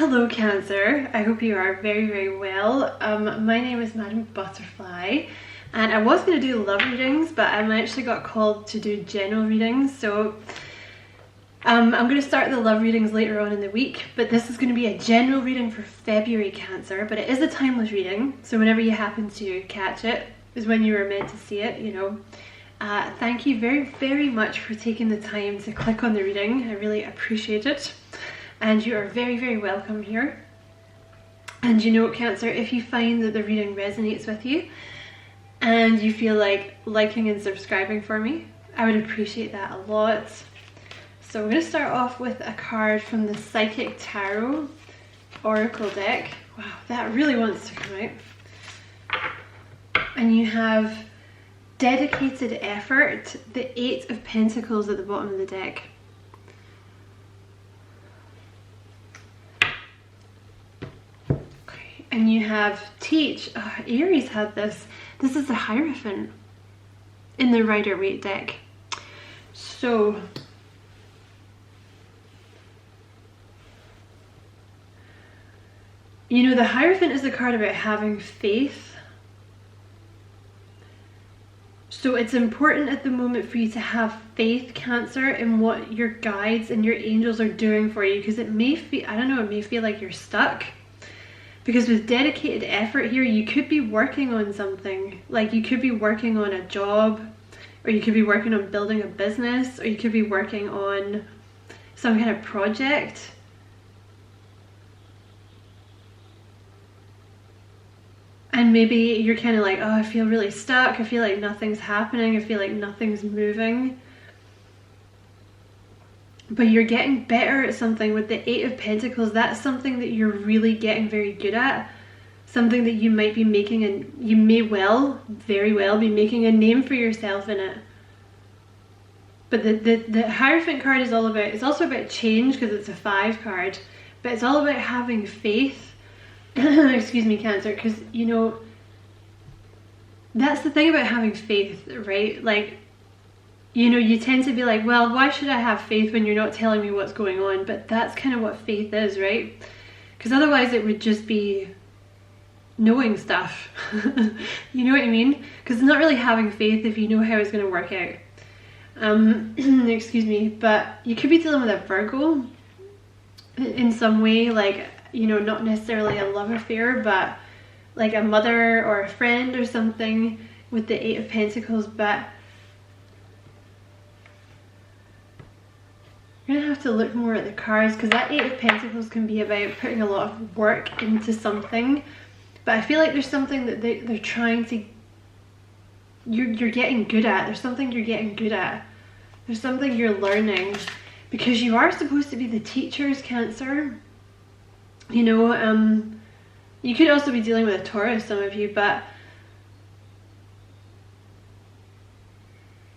Hello Cancer, I hope you are very well. My name is Madam Butterfly and I was going to do love readings, but I actually got called to do general readings, so I'm going to start the love readings later on in the week, but this is going to be a general reading for February Cancer, but it is a timeless reading, so whenever you happen to catch it is when you were meant to see it, you know. Thank you very much for taking the time to click on the reading. I really appreciate it. And you are very welcome here. And you know, Cancer, if you find that the reading resonates with you and you feel like liking and subscribing for me, I would appreciate that a lot. So I'm going to start off with a card from the Psychic Tarot Oracle deck. Wow, that really wants to come out. And you have dedicated effort, the Eight of Pentacles at the bottom of the deck. And you have teach. Aries had this. This is the Hierophant in the Rider-Waite deck. So you know, the Hierophant is a card about having faith. So it's important at the moment for you to have faith, Cancer, in what your guides and your angels are doing for you, because it may feel, I don't know, it may feel like you're stuck. Because with dedicated effort here, you could be working on something. Like you could be working on a job, or you could be working on building a business, or you could be working on some kind of project. And maybe you're kind of like, oh, I feel really stuck. I feel like nothing's happening. I feel like nothing's moving. But you're getting better at something with the Eight of Pentacles. That's something that you're really getting very good at. Something that you might be making, and you may very well be making a name for yourself in it. But the Hierophant card is all about, it's also about change because it's a 5 card. But it's all about having faith. Excuse me, Cancer, because you know, that's the thing about having faith, right? Like, you know, you tend to be like, well, why should I have faith when you're not telling me what's going on? But that's kind of what faith is, right? Because otherwise it would just be knowing stuff. You know what I mean? Because it's not really having faith if you know how it's going to work out. Excuse me, but you could be dealing with a Virgo in some way, like, you know, not necessarily a love affair, but like a mother or a friend or something with the Eight of Pentacles. But I'm gonna have to look more at the cards, because that Eight of Pentacles can be about putting a lot of work into something, but I feel like there's something that they're trying to, you're getting good at. There's something you're getting good at. There's something you're learning, because you are supposed to be the teachers, Cancer. You know, you could also be dealing with a Taurus, some of you, but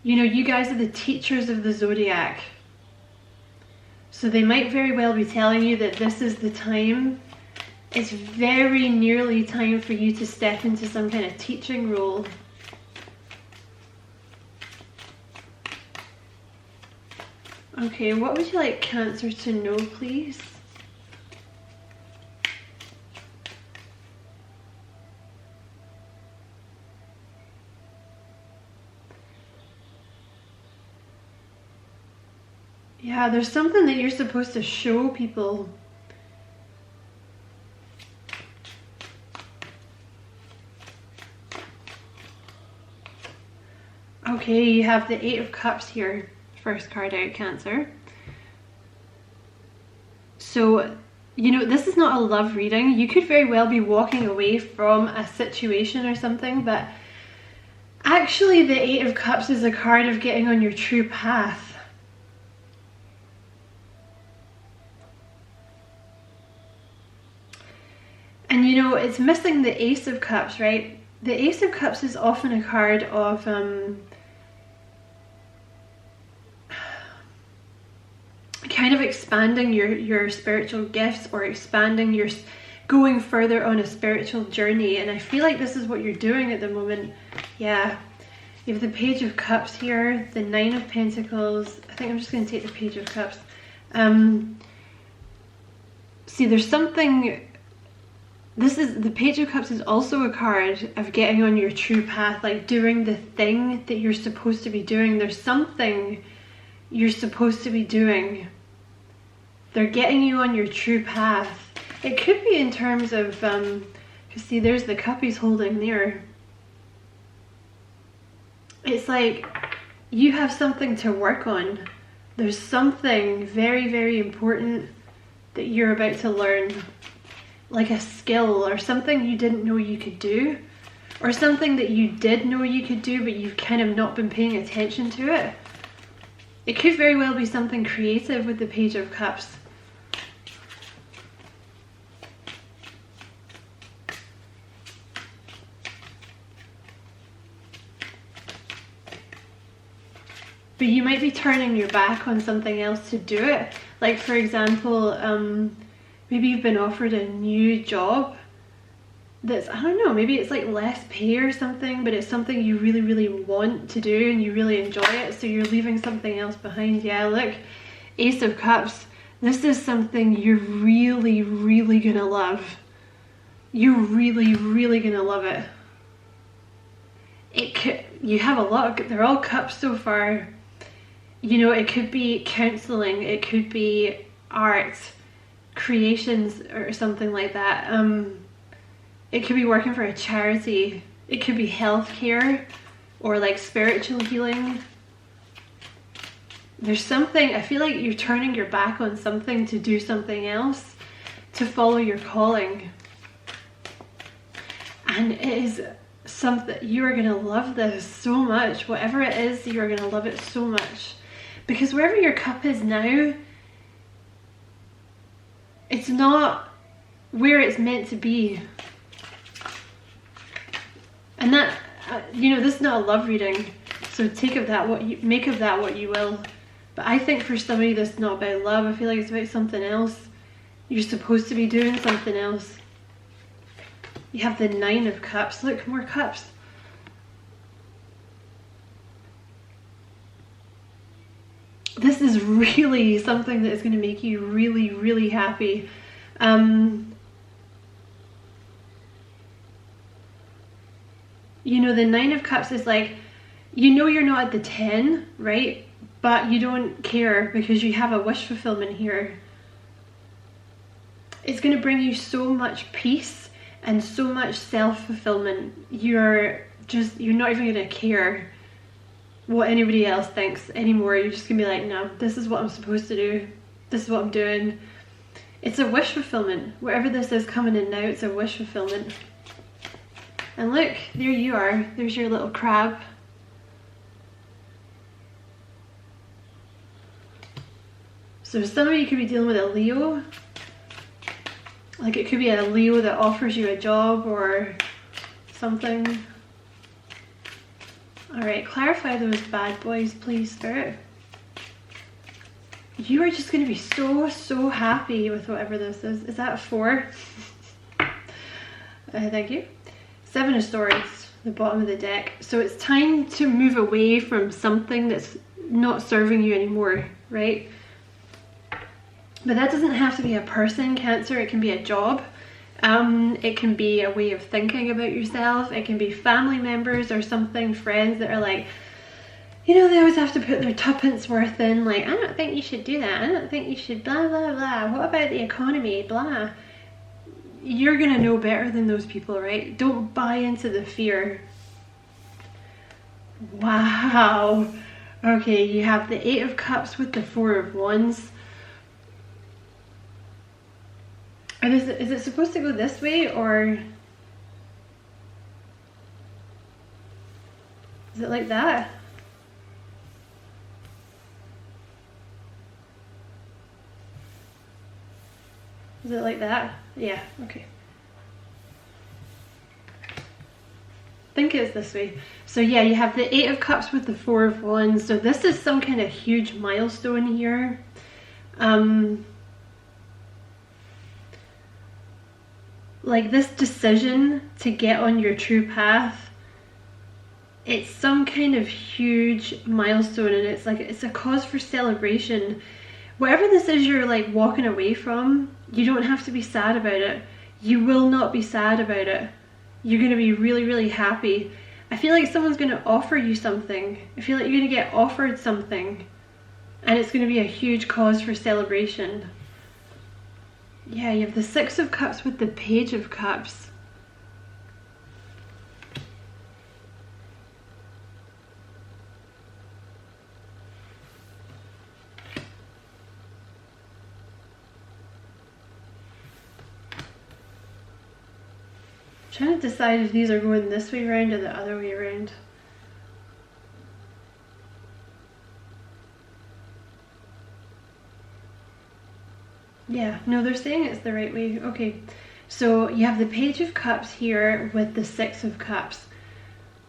you know, you guys are the teachers of the zodiac. So they might very well be telling you that this is the time. It's very nearly time for you to step into some kind of teaching role. Okay, what would you like Cancer to know, please? Yeah, there's something that you're supposed to show people. Okay, you have the Eight of Cups here, first card out, Cancer. So, you know, this is not a love reading. You could very well be walking away from a situation or something, but actually the Eight of Cups is a card of getting on your true path. And you know, it's missing the Ace of Cups, right? The Ace of Cups is often a card of kind of expanding your spiritual gifts, or expanding your, going further on a spiritual journey. And I feel like this is what you're doing at the moment. Yeah, you have the Page of Cups here, the Nine of Pentacles. I think I'm just going to take the Page of Cups. see, there's something, this is, the Page of Cups is also a card of getting on your true path, like doing the thing that you're supposed to be doing. There's something you're supposed to be doing. They're getting you on your true path. It could be in terms of, see, there's the cup he's holding there. It's like you have something to work on. There's something very, very important that you're about to learn. Like a skill or something you didn't know you could do. Or something that you did know you could do, but you've kind of not been paying attention to it. It could very well be something creative with the Page of Cups. But you might be turning your back on something else to do it. Like, for example, maybe you've been offered a new job that's, I don't know, maybe it's like less pay or something, but it's something you really, really want to do and you really enjoy it, so you're leaving something else behind. Yeah, look, Ace of Cups. This is something you're really, really gonna love. You're really, really gonna love it. You have a lot of, they're all cups so far. You know, it could be counseling, it could be art, creations or something like that. It could be working for a charity. It could be healthcare or like spiritual healing. There's something, I feel like you're turning your back on something to do something else, to follow your calling. And it is something, you are going to love this so much. Whatever it is, you are going to love it so much. Because wherever your cup is now, it's not where it's meant to be. And that, you know, this is not a love reading, so take of that what you make of that what you will. But I think for somebody that's not about love, I feel like it's about something else. You're supposed to be doing something else. You have the Nine of Cups. Look, more cups. This is really something that is going to make you really, really happy. You know, the Nine of Cups is like, you know you're not at the 10, right? But you don't care because you have a wish fulfillment here. It's going to bring you so much peace and so much self-fulfillment. You're not even going to care what anybody else thinks anymore. You're just going to be like, no, this is what I'm supposed to do. This is what I'm doing. It's a wish fulfillment. Whatever this is coming in now, it's a wish fulfillment. And look, there you are. There's your little crab. So some of you could be dealing with a Leo. Like it could be a Leo that offers you a job or something. Alright, clarify those bad boys, please, Spirit. You are just going to be so, so happy with whatever this is. Is that a 4? Thank you. 7 of Swords, the bottom of the deck. So it's time to move away from something that's not serving you anymore, right? But that doesn't have to be a person, Cancer. It can be a job. It can be a way of thinking about yourself. It can be family members or something, friends that are like, you know, they always have to put their tuppence worth in, like, I don't think you should do that. I don't think you should blah, blah, blah. What about the economy? Blah. You're gonna know better than those people, right? Don't buy into the fear. Wow. Okay, you have the 8 of Cups with the 4 of Wands. And is it supposed to go this way, or is it like that? Is it like that? Yeah, okay. I think it's this way. So yeah, you have the 8 of Cups with the 4 of Wands. So this is some kind of huge milestone here. Like this decision to get on your true path, it's some kind of huge milestone, and it's like, it's a cause for celebration. Whatever this is you're like walking away from, you don't have to be sad about it. You will not be sad about it. You're going to be really, really happy. I feel like someone's going to offer you something. I feel like you're going to get offered something. And it's going to be a huge cause for celebration. Yeah, you have the Six of Cups with the Page of Cups. Trying to decide if these are going this way around or the other way around. Yeah, no, they're saying it's the right way. Okay, so you have the Page of Cups here with the Six of Cups.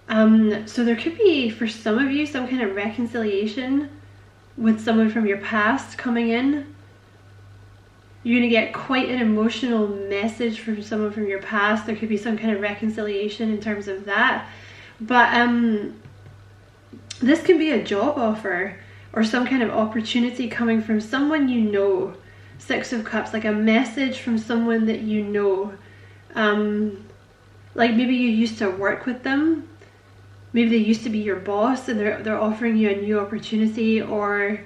So there could be, for some of you, some kind of reconciliation with someone from your past coming in. You're going to get quite an emotional message from someone from your past. There could be some kind of reconciliation in terms of that. But this can be a job offer or some kind of opportunity coming from someone you know. Six of Cups, like a message from someone that you know. Like maybe you used to work with them. Maybe they used to be your boss and they're offering you a new opportunity, or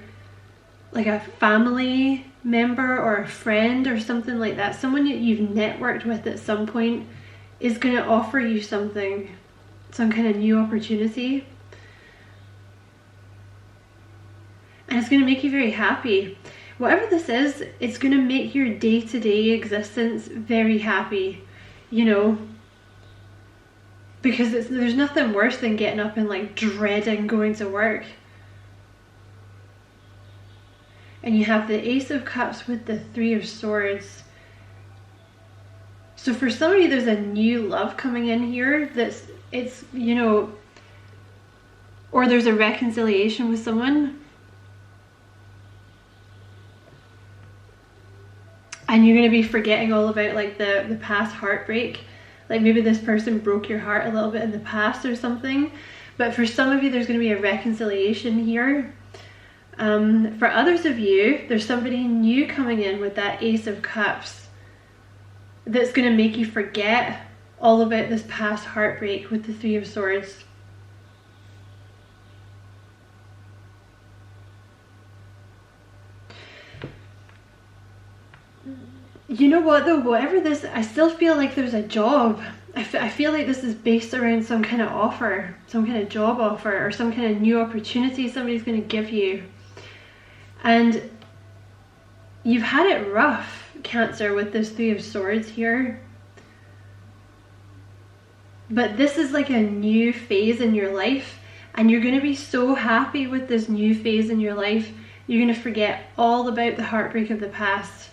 like a family member or a friend or something like that. Someone you've networked with at some point is going to offer you something, some kind of new opportunity. And it's going to make you very happy. Whatever this is, it's going to make your day-to-day existence very happy, you know. Because there's nothing worse than getting up and like dreading going to work. And you have the Ace of Cups with the Three of Swords. So for some of you, there's a new love coming in here it's, you know, or there's a reconciliation with someone. And you're going to be forgetting all about like the past heartbreak. Like maybe this person broke your heart a little bit in the past or something. But for some of you, there's going to be a reconciliation here. For others of you, there's somebody new coming in with that Ace of Cups that's going to make you forget all about this past heartbreak with the Three of Swords. You know what though, whatever this, I still feel like there's a job. I feel like this is based around some kind of offer, some kind of job offer, or some kind of new opportunity somebody's going to give you. And you've had it rough, Cancer, with this Three of Swords here. But this is like a new phase in your life, and you're going to be so happy with this new phase in your life. You're going to forget all about the heartbreak of the past.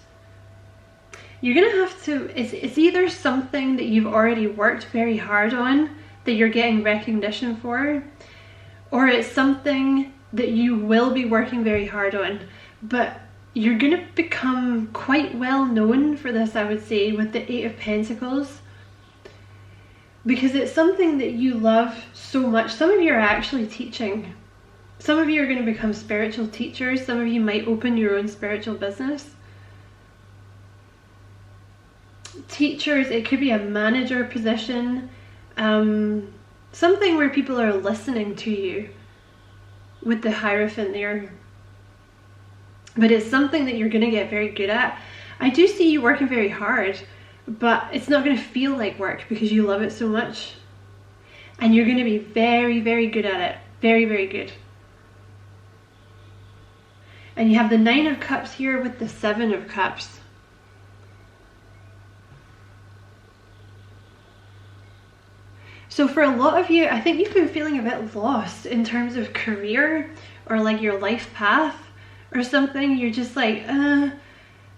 You're going to have to, it's either something that you've already worked very hard on that you're getting recognition for, or it's something that you will be working very hard on, but you're going to become quite well known for this, I would say, with the Eight of Pentacles, because it's something that you love so much. Some of you are actually teaching. Some of you are going to become spiritual teachers. Some of you might open your own spiritual business. Teachers, it could be a manager position, something where people are listening to you with the Hierophant there. But it's something that you're going to get very good at. I do see you working very hard, but it's not going to feel like work because you love it so much. And you're going to be very, very good at it. Very, very good. And you have the Nine of Cups here with the Seven of Cups. So for a lot of you, I think you've been feeling a bit lost in terms of career or like your life path or something. You're just like,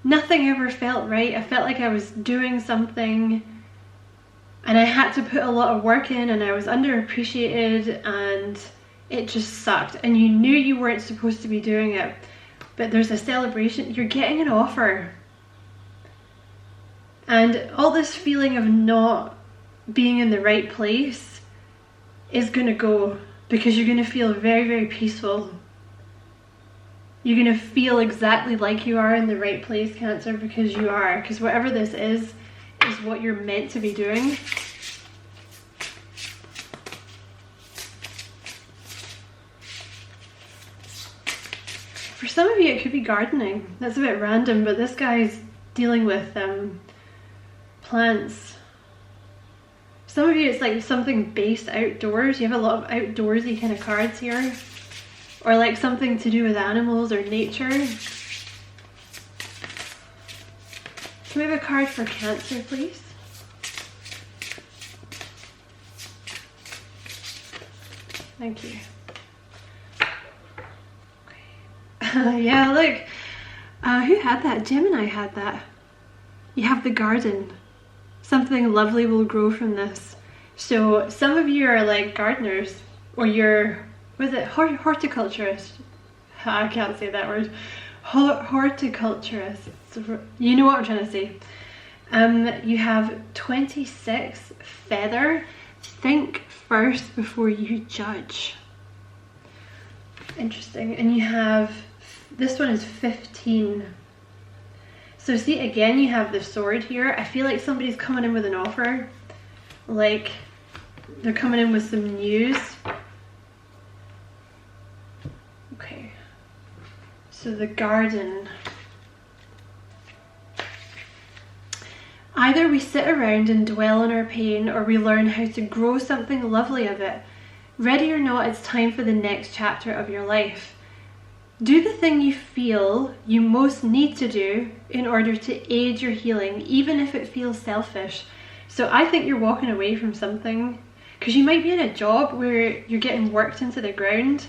nothing ever felt right. I felt like I was doing something and I had to put a lot of work in and I was underappreciated and it just sucked. And you knew you weren't supposed to be doing it, but there's a celebration. You're getting an offer. And all this feeling of not being in the right place is going to go, because you're going to feel very, very peaceful. You're gonna feel exactly like you are in the right place, Cancer, because you are. Because whatever this is what you're meant to be doing. For some of you, it could be gardening. That's a bit random, but this guy's dealing with plants. Some of you, it's like something based outdoors. You have a lot of outdoorsy kind of cards here. Or like something to do with animals or nature. Can we have a card for Cancer, please? Thank you. Okay. Yeah, look. Who had that? Gemini had that. You have the garden. Something lovely will grow from this. So some of you are like gardeners, or you're, was it horticulturist? I can't say that word. Horticulturist. You know what I'm trying to say. You have 26 feather. Think first before you judge. Interesting. And you have, this one is 15. So see, again, you have the sword here. I feel like somebody's coming in with an offer. Like they're coming in with some news. Okay. So the garden. Either we sit around and dwell on our pain, or we learn how to grow something lovely of it. Ready or not, it's time for the next chapter of your life. Do the thing you feel you most need to do in order to aid your healing, even if it feels selfish. So I think you're walking away from something, because you might be in a job where you're getting worked into the ground,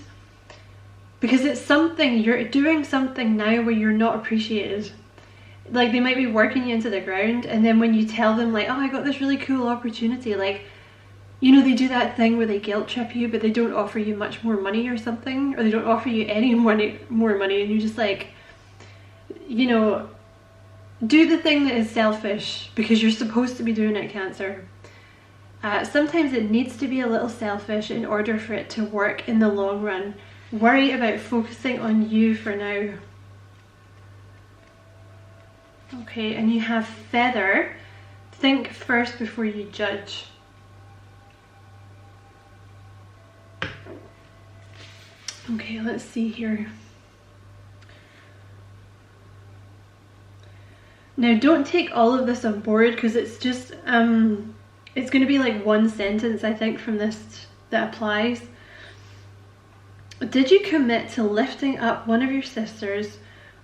because it's something, you're doing something now where you're not appreciated. Like they might be working you into the ground, and then when you tell them like, oh, I got this really cool opportunity, like, you know, they do that thing where they guilt trip you, but they don't offer you much more money or something, or they don't offer you any more money, and you're just like, you know, do the thing that is selfish because you're supposed to be doing it, Cancer. Sometimes it needs to be a little selfish in order for it to work in the long run. Worry about focusing on you for now. Okay, and you have feather. Think first before you judge. Okay, let's see here. Now don't take all of this on board, because it's just, it's going to be like one sentence, I think, from this that applies. Did you commit to lifting up one of your sisters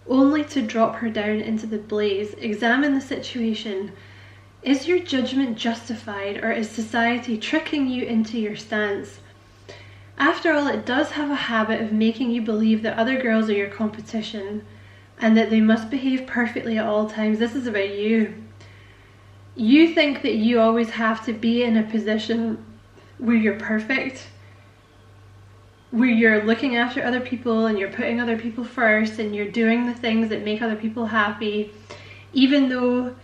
only to drop her down into the blaze? Examine the situation. Is your judgment justified, or is society tricking you into your stance? After all, it does have a habit of making you believe that other girls are your competition and that they must behave perfectly at all times. This is about you. You think that you always have to be in a position where you're perfect, where you're looking after other people and you're putting other people first and you're doing the things that make other people happy, even though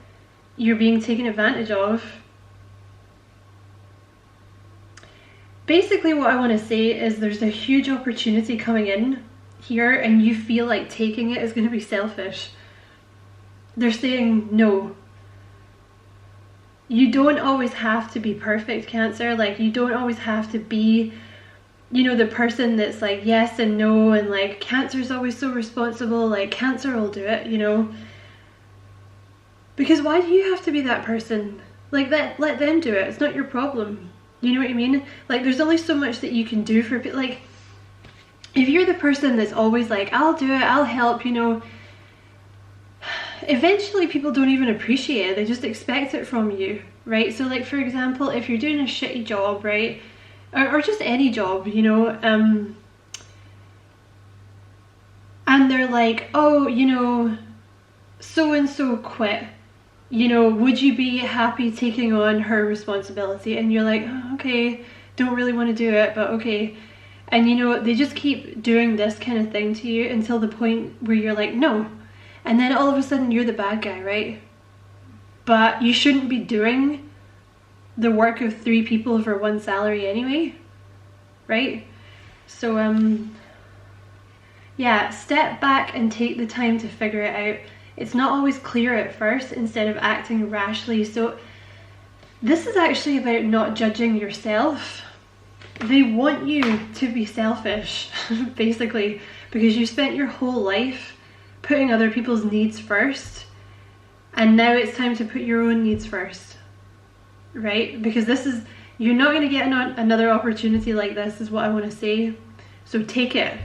you're being taken advantage of. Basically what I want to say is there's a huge opportunity coming in here, and you feel like taking it is going to be selfish. They're saying no. You don't always have to be perfect, Cancer. Like, you don't always have to be, you know, the person that's like yes and no, and like Cancer's always so responsible, like Cancer will do it, you know. Because why do you have to be that person? Like, let them do it. It's not your problem. You know what I mean? Like, there's only so much that you can do for people. Like, if you're the person that's always like, I'll do it, I'll help, you know, eventually people don't even appreciate it. They just expect it from you, right? So like, for example, if you're doing a shitty job, right? Or just any job, you know, and they're like, oh, you know, so-and-so quit. You know, would you be happy taking on her responsibility? And you're like, oh, okay, don't really want to do it, but okay. And you know, they just keep doing this kind of thing to you until the point where you're like, no. And then all of a sudden you're the bad guy, right? But you shouldn't be doing the work of 3 people for 1 salary anyway, right? So yeah, step back and take the time to figure it out. It's not always clear at first instead of acting rashly. So this is actually about not judging yourself. They want you to be selfish, basically, because you spent your whole life putting other people's needs first, and now it's time to put your own needs first, right? Because you're not going to get another opportunity like this, is what I want to say. So take it,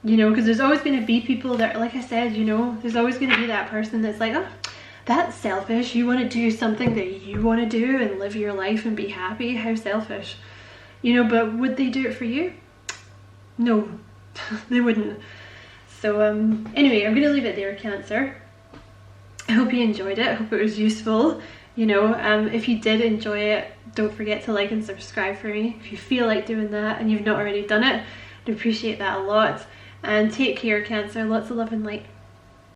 you know, because there's always going to be people that, like I said, you know, there's always going to be that person that's like, oh, that's selfish. You want to do something that you want to do and live your life and be happy. How selfish. You know, but would they do it for you? No, they wouldn't. So anyway, I'm going to leave it there, Cancer. I hope you enjoyed it. I hope it was useful. You know, if you did enjoy it, don't forget to like and subscribe for me. If you feel like doing that and you've not already done it, I'd appreciate that a lot. And take care, Cancer. Lots of love and light.